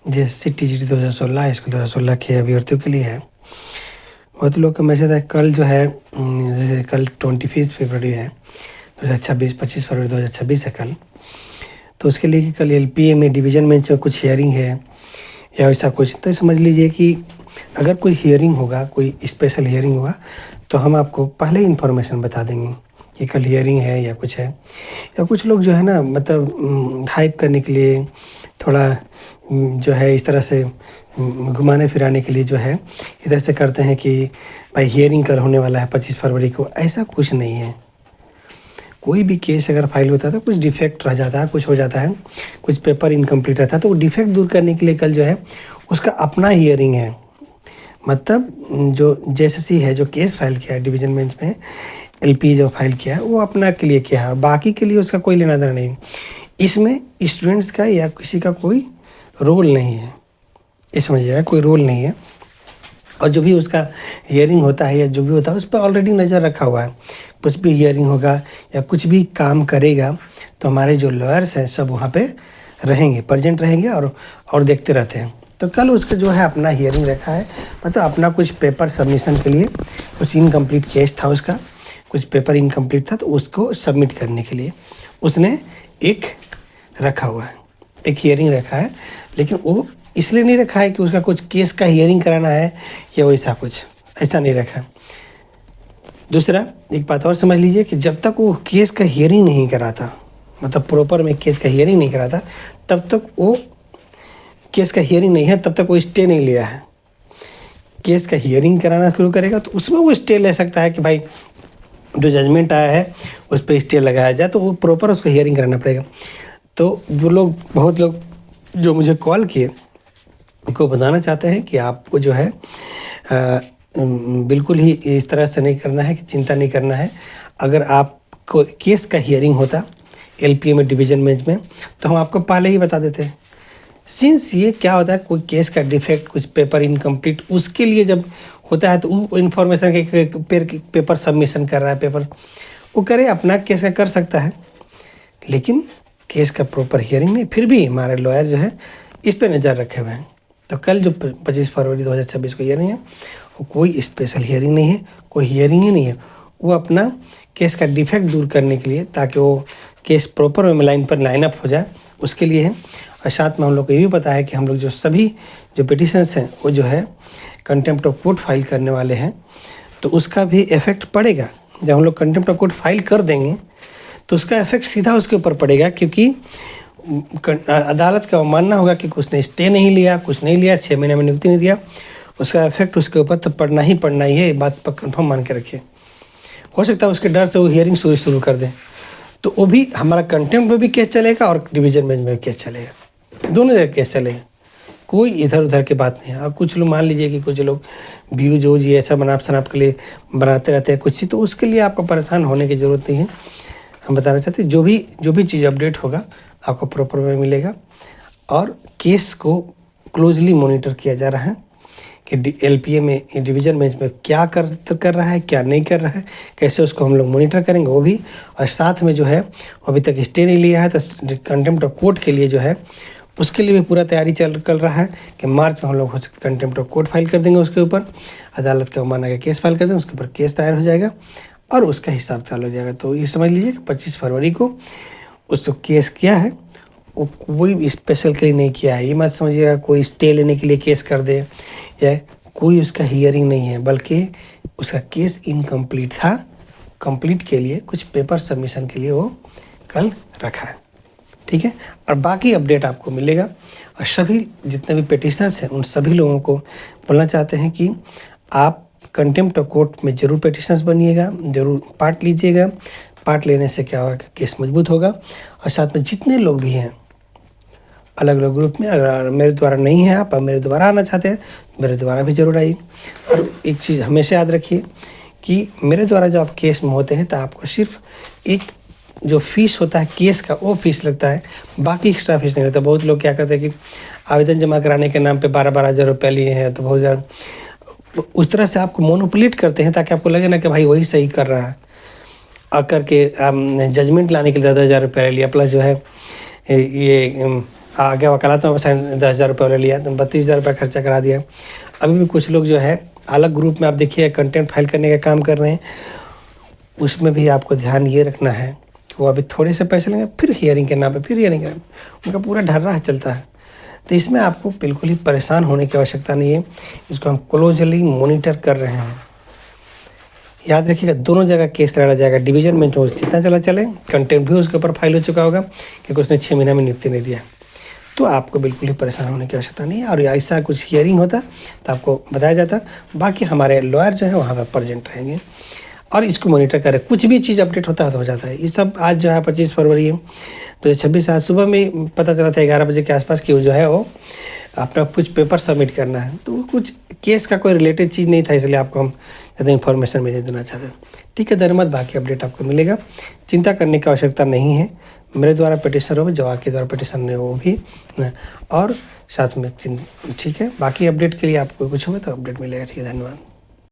जैसे CTGT 2016 school 2016 के अभ्यर्थियों के लिए है। बहुत लोग का मैसेज है कल जो है जैसे कल 25 फरवरी है 2026, 25 फरवरी 2026 है कल। तो उसके लिए कि कल LPA में डिवीज़न बेंच में कुछ हियरिंग है या ऐसा कुछ, तो समझ लीजिए कि अगर कोई हियरिंग होगा, कोई स्पेशल हियरिंग होगा, तो हम आपको पहले ही इन्फॉर्मेशन बता देंगे कि कल हियरिंग है या कुछ है। या कुछ लोग जो है ना मतलब हाइप करने के लिए थोड़ा जो है इस तरह से घुमाने फिराने के लिए जो है इधर से करते हैं कि भाई हियरिंग कल होने वाला है 25 फरवरी को। ऐसा कुछ नहीं है। कोई भी केस अगर फाइल होता है तो कुछ डिफेक्ट रह जाता है, कुछ हो जाता है, कुछ पेपर इनकम्प्लीट रहता है, तो वो डिफेक्ट दूर करने के लिए कल जो है उसका अपना हियरिंग है। मतलब जो JSC है जो केस फाइल किया है डिवीज़न बेंच में, LP जो फाइल किया है वो अपना के लिए किया है, बाकी के लिए उसका कोई लेना देना नहीं। इसमें स्टूडेंट्स का या किसी का कोई रोल नहीं है, ये समझिएगा, कोई रोल नहीं है। और जो भी उसका हियरिंग होता है या जो भी होता है उस पर ऑलरेडी नज़र रखा हुआ है। कुछ भी हियरिंग होगा या कुछ भी काम करेगा तो हमारे जो लॉयर्स हैं सब वहाँ पे रहेंगे, प्रेजेंट रहेंगे और देखते रहते हैं। तो कल उसका जो है अपना हियरिंग रखा है, मतलब अपना कुछ पेपर सबमिशन के लिए, कुछ इनकम्प्लीट केस था उसका, कुछ पेपर इनकम्प्लीट था तो उसको सबमिट करने के लिए उसने एक रखा हुआ है, एक हियरिंग रखा है। लेकिन वो इसलिए नहीं रखा है कि उसका कुछ केस का हियरिंग कराना है या वैसा कुछ, ऐसा नहीं रखा। दूसरा एक बात और समझ लीजिए कि जब तक वो केस का हियरिंग नहीं कराता, मतलब प्रॉपर में केस का हियरिंग नहीं कराता, तब तक वो केस का हियरिंग नहीं है, तब तक वो स्टे नहीं लिया है। केस का हियरिंग कराना शुरू करेगा तो उसमें वो स्टे ले सकता है कि भाई जो जजमेंट आया है उस पर स्टे लगाया जाए, तो वो प्रॉपर उसको हियरिंग कराना पड़ेगा। तो जो लोग, बहुत लोग जो मुझे कॉल किए को बताना चाहते हैं कि आपको जो है बिल्कुल ही इस तरह से नहीं करना है, कि चिंता नहीं करना है। अगर आपको केस का हियरिंग होता LPA में डिवीज़न बेंच में तो हम आपको पहले ही बता देते हैं। सिंस ये क्या होता है, कोई केस का डिफेक्ट, कुछ पेपर इनकम्प्लीट, उसके लिए जब होता है तो वो इन्फॉर्मेशन के पेपर सबमिशन कर रहा है, पेपर वो करे, अपना केस का कर सकता है, लेकिन केस का प्रॉपर हियरिंग नहीं। फिर भी हमारे लॉयर जो है इस पे नज़र रखे हुए हैं। तो कल जो 25 फरवरी 2026 को हियरिंग है वो कोई स्पेशल हियरिंग नहीं है, कोई हियरिंग ही नहीं है। वो अपना केस का डिफेक्ट दूर करने के लिए, ताकि वो केस प्रॉपर में लाइन पर लाइन अप हो जाए, उसके लिए है। और साथ में हम लोग को ये भी पता है कि हम लोग जो सभी जो पिटिशन्स हैं वो जो है कंटेम्प्ट ऑफ कोर्ट फाइल करने वाले हैं, तो उसका भी इफेक्ट पड़ेगा। जब हम लोग कंटेम्प्ट ऑफ कोर्ट फाइल कर देंगे तो उसका इफेक्ट सीधा उसके ऊपर पड़ेगा, क्योंकि अदालत का मानना होगा कि उसने स्टे नहीं लिया, कुछ नहीं लिया, 6 महीने में नियुक्ति नहीं दिया, उसका इफेक्ट उसके ऊपर तो पड़ना ही है। ये बात पर कंफर्म मान के रखिए। हो सकता है उसके डर से वो हियरिंग शुरू कर दें, तो वो भी हमारा कंटेम्प्ट में भी केस चलेगा और डिवीजन बेंच में भी केस चलेगा, दोनों जगह केस चलेगा, कोई इधर उधर की बात नहीं है। अब कुछ लोग मान लीजिए कि कुछ लोग व्यू जो जी ऐसा बनाप शनाप के लिए बनाते रहते हैं कुछ चीज़, तो उसके लिए आपको परेशान होने की ज़रूरत नहीं है। हम बताना चाहते हैं जो भी चीज़ अपडेट होगा आपको प्रॉपर में मिलेगा। और केस को क्लोजली मॉनिटर किया जा रहा है कि LPA में डिवीज़न बेंच में क्या कर रहा है, क्या नहीं कर रहा है, कैसे उसको हम लोग मॉनिटर करेंगे वो भी। और साथ में जो है अभी तक स्टे नहीं लिया है तो कंटेम्प्ट ऑफ कोर्ट के लिए जो है उसके लिए भी पूरा तैयारी चल रहा है कि मार्च में हम लोग कंटेम्प्ट ऑफ कोर्ट फाइल कर देंगे उसके ऊपर, अदालत का माना का केस फाइल कर देंगे, उसके ऊपर केस दायर हो जाएगा और उसका हिसाब चालू हो जाएगा। तो ये समझ लीजिए कि 25 फरवरी को उसको केस किया है, वो कोई स्पेशल के लिए नहीं किया है। ये मत समझिएगा कोई स्टे लेने के लिए केस कर दे, या कोई उसका हियरिंग नहीं है, बल्कि उसका केस इनकम्प्लीट था, कंप्लीट के लिए कुछ पेपर सबमिशन के लिए वो कल रखा है। ठीक है, और बाकी अपडेट आपको मिलेगा। और सभी जितने भी पिटिशनर्स हैं उन सभी लोगों को बोलना चाहते हैं कि आप कंटेम्प्ट ऑफ कोर्ट में ज़रूर पिटिशनर्स बनिएगा, ज़रूर पार्ट लीजिएगा। पार्ट लेने से क्या होगा कि केस मजबूत होगा। और साथ में जितने लोग भी हैं अलग अलग ग्रुप में, अगर मेरे द्वारा नहीं है आप मेरे द्वारा आना चाहते हैं मेरे द्वारा भी जरूर आइए। और एक चीज़ हमेशा याद रखिए कि मेरे द्वारा जब आप केस में होते हैं तो आपको सिर्फ एक जो फीस होता है केस का वो फीस लगता है, बाकी एक्स्ट्रा फीस नहीं लगता। बहुत लोग क्या करते हैं कि आवेदन जमा कराने के नाम पे 12-12 हज़ार रुपये लिए हैं, तो बहुत ज़्यादा उस तरह से आपको मोनोपुलेट करते हैं ताकि आपको लगे ना कि भाई वही सही कर रहा है। आकर के जजमेंट लाने के लिए 10,000 रुपये ले लिया, प्लस जो है ये आगे वकालत में 10,000 रुपये ले लिया, तो 32,000 रुपये खर्चा करा दिया। अभी भी कुछ लोग जो है अलग ग्रुप में आप देखिए कंटेंट फाइल करने का काम कर रहे हैं, उसमें भी आपको ध्यान ये रखना है कि वो अभी थोड़े से पैसे लेंगे, फिर हियरिंग के नाम पे, फिर हियरिंग के नाम पे, उनका पूरा ढर्रा चलता है। तो इसमें आपको बिल्कुल ही परेशान होने की आवश्यकता नहीं है, इसको हम क्लोजली मॉनिटर कर रहे हैं। याद रखिएगा दोनों जगह केस लड़ा जाएगा, डिवीजन बेंच में जितना चला चले, कंटेंट भी उसके ऊपर फाइल हो चुका होगा क्योंकि उसने 6 महीना में नियुक्ति नहीं दिया, तो आपको बिल्कुल ही परेशान होने की आवश्यकता नहीं है। और ऐसा कुछ हियरिंग होता तो आपको बताया जाता, बाकी हमारे लॉयर जो है वहाँ पर प्रेजेंट रहेंगे और इसको मॉनिटर करें। कुछ भी चीज़ अपडेट होता है तो हो जाता है। ये सब आज जो है 25 फरवरी है, तो 26 आज सुबह में पता चला था 11 बजे के आसपास कि वो जो है वो अपना कुछ पेपर सबमिट करना है, तो कुछ केस का कोई रिलेटेड चीज़ नहीं था, इसलिए आपको हम ज़्यादा इन्फॉर्मेशन में देना चाहते हैं। ठीक है, धन्यवाद। बाकी अपडेट आपको मिलेगा, चिंता करने की आवश्यकता नहीं है। मेरे द्वारा पिटिशन हो, जवाब के द्वारा पिटिशन ने वो भी, और साथ में ठीक है। बाकी अपडेट के लिए आपको कुछ होगा तो अपडेट मिलेगा। ठीक है, धन्यवाद।